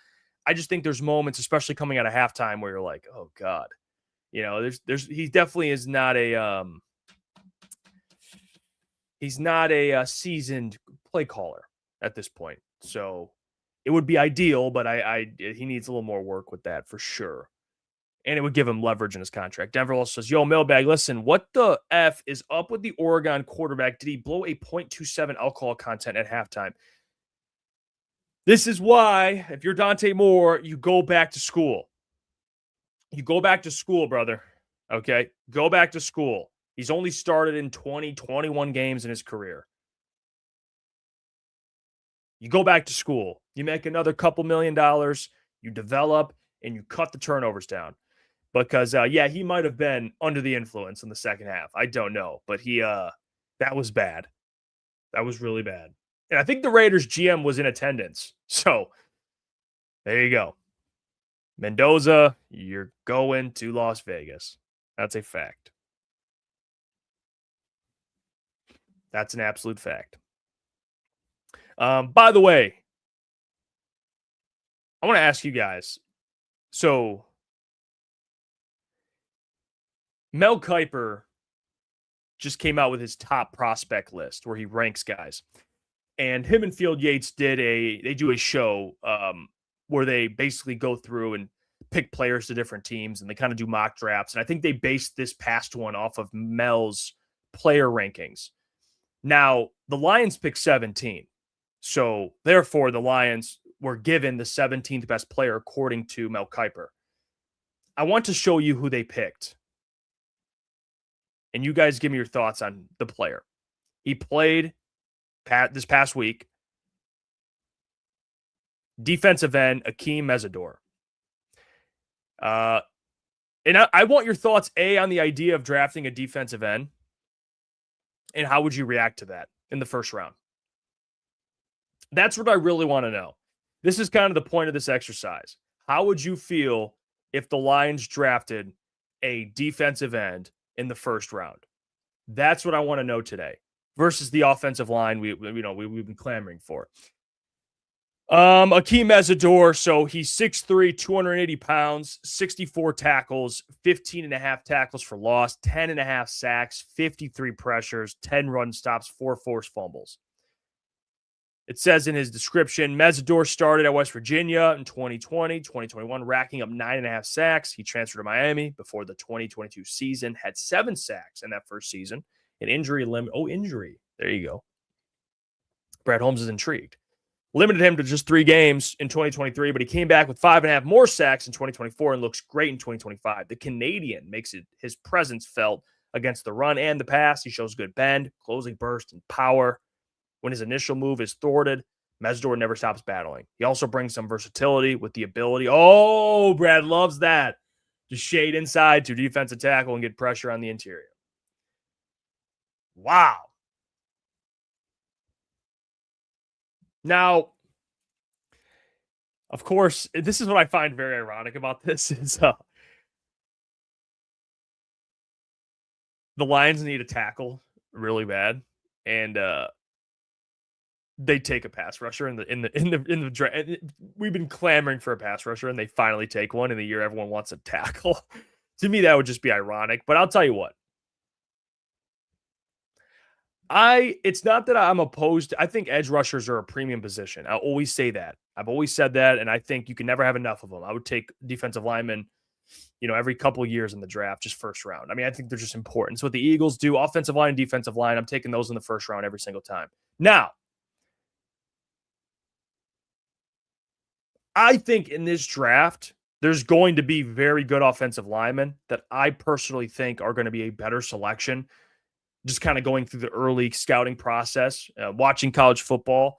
I just think there's moments, especially coming out of halftime, where you're like, oh God, he definitely is not he's not a seasoned play caller at this point. So it would be ideal, but he needs a little more work with that for sure. And it would give him leverage in his contract. Denver also says, yo, Mailbag, listen, what the F is up with the Oregon quarterback? Did he blow a 0.27 alcohol content at halftime? This is why, if you're Dante Moore, you go back to school. You go back to school, brother. Okay? Go back to school. He's only started in 21 games in his career. You go back to school. You make another couple $1 million. You develop, and you cut the turnovers down. Because, he might have been under the influence in the second half. I don't know. But that was bad. That was really bad. And I think the Raiders GM was in attendance. So, there you go. Mendoza, you're going to Las Vegas. That's a fact. That's an absolute fact. By the way, I want to ask you guys. So, Mel Kiper just came out with his top prospect list where he ranks guys. And him and Field Yates they do a show where they basically go through and pick players to different teams, and they kind of do mock drafts. And I think they based this past one off of Mel's player rankings. Now, the Lions picked 17. So, therefore, the Lions were given the 17th best player according to Mel Kiper. I want to show you who they picked. And you guys give me your thoughts on the player. He played this past week. Defensive end, Akeem Mesidor. And I want your thoughts, A, on the idea of drafting a defensive end. And how would you react to that in the first round? That's what I really want to know. This is kind of the point of this exercise. How would you feel if the Lions drafted a defensive end in the first round? That's what I want to know today versus the offensive line we've been clamoring for. Akeem Mesidor, so he's 6'3", 280 pounds, 64 tackles, 15.5 tackles for loss, 10.5 sacks, 53 pressures, 10 run stops, 4 forced fumbles. It says in his description, Mesidor started at West Virginia in 2020, 2021, racking up 9.5 sacks. He transferred to Miami before the 2022 season, had 7 sacks in that first season. An injury limit. Oh, injury. There you go. Brad Holmes is intrigued. Limited him to just 3 games in 2023, but he came back with 5.5 more sacks in 2024 and looks great in 2025. The Canadian makes his presence felt against the run and the pass. He shows good bend, closing burst, and power. When his initial move is thwarted, Mesidor never stops battling. He also brings some versatility with the ability. Oh, Brad loves that. To shade inside to defensive tackle and get pressure on the interior. Wow. Now, of course, this is what I find very ironic about this is the Lions need a tackle really bad, and they take a pass rusher in the draft. We've been clamoring for a pass rusher, and they finally take one in the year everyone wants a tackle. To me, that would just be ironic. But I'll tell you what. It's not that I'm opposed. I think edge rushers are a premium position. I always say that. I've always said that, and I think you can never have enough of them. I would take defensive linemen, every couple of years in the draft, just first round. I mean, I think they're just important. It's what the Eagles do, offensive line and defensive line. I'm taking those in the first round every single time. Now, I think in this draft, there's going to be very good offensive linemen that I personally think are going to be a better selection. Just kind of going through the early scouting process, watching college football.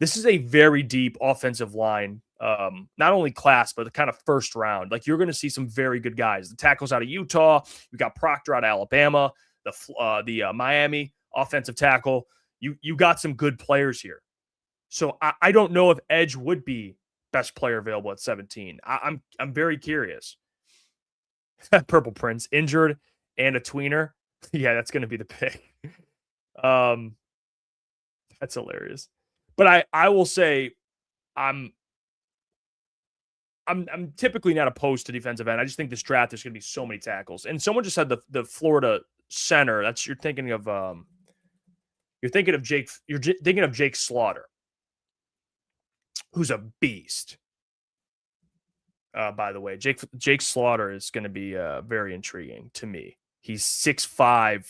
This is a very deep offensive line, not only class, but the kind of first round. Like, you're going to see some very good guys. The tackles out of Utah. You got Proctor out of Alabama. The Miami offensive tackle. You got some good players here. So I don't know if edge would be best player available at 17. I'm very curious. Purple Prince injured and a tweener. Yeah, that's going to be the pick. That's hilarious. But I will say I'm typically not opposed to defensive end. I just think this draft there's going to be so many tackles. And someone just said the Florida center. You're thinking of Jake Slaughter, who's a beast. By the way, Jake Slaughter is going to be very intriguing to me. He's 6'5",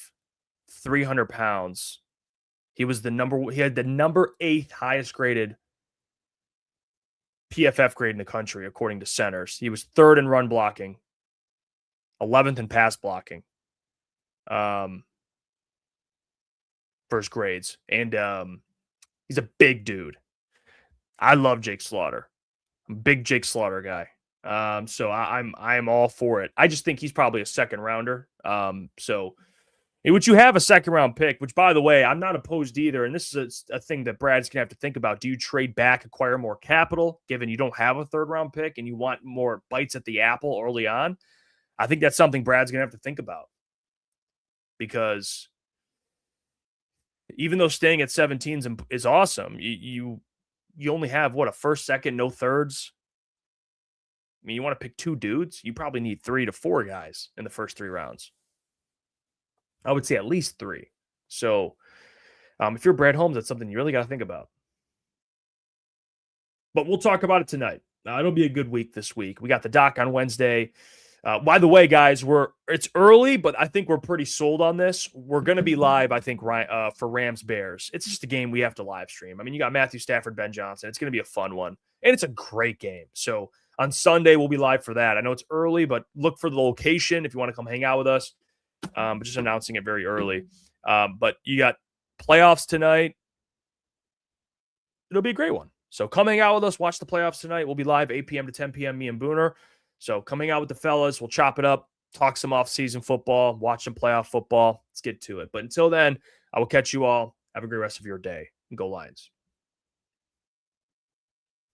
300 pounds. He had the number 8th highest graded PFF grade in the country, according to centers. He was 3rd in run blocking, 11th in pass blocking, for his grades. And he's a big dude. I love Jake Slaughter. I'm a big Jake Slaughter guy. So I'm all for it. I just think he's probably a second rounder. So would you have a second round pick, which, by the way, I'm not opposed either. And this is a thing that Brad's going to have to think about. Do you trade back, acquire more capital, given you don't have a 3rd round pick and you want more bites at the apple early on? I think that's something Brad's going to have to think about, because even though staying at 17 is awesome, you only have a 1st, 2nd, no 3rds. I mean, you want to pick 2 dudes? You probably need 3 to 4 guys in the first 3 rounds. I would say at least 3. So if you're Brad Holmes, that's something you really got to think about. But we'll talk about it tonight. It'll be a good week this week. We got the doc on Wednesday. By the way, guys, it's early, but I think we're pretty sold on this. We're going to be live, I think, for Rams Bears. It's just a game we have to live stream. I mean, you got Matthew Stafford, Ben Johnson. It's going to be a fun one, and it's a great game. So on Sunday, we'll be live for that. I know it's early, but look for the location if you want to come hang out with us. But just announcing it very early. But you got playoffs tonight. It'll be a great one. So come hang out with us. Watch the playoffs tonight. We'll be live 8 p.m. to 10 p.m., me and Booner. So coming out with the fellas. We'll chop it up, talk some off-season football, watch some playoff football. Let's get to it. But until then, I will catch you all. Have a great rest of your day. And go Lions.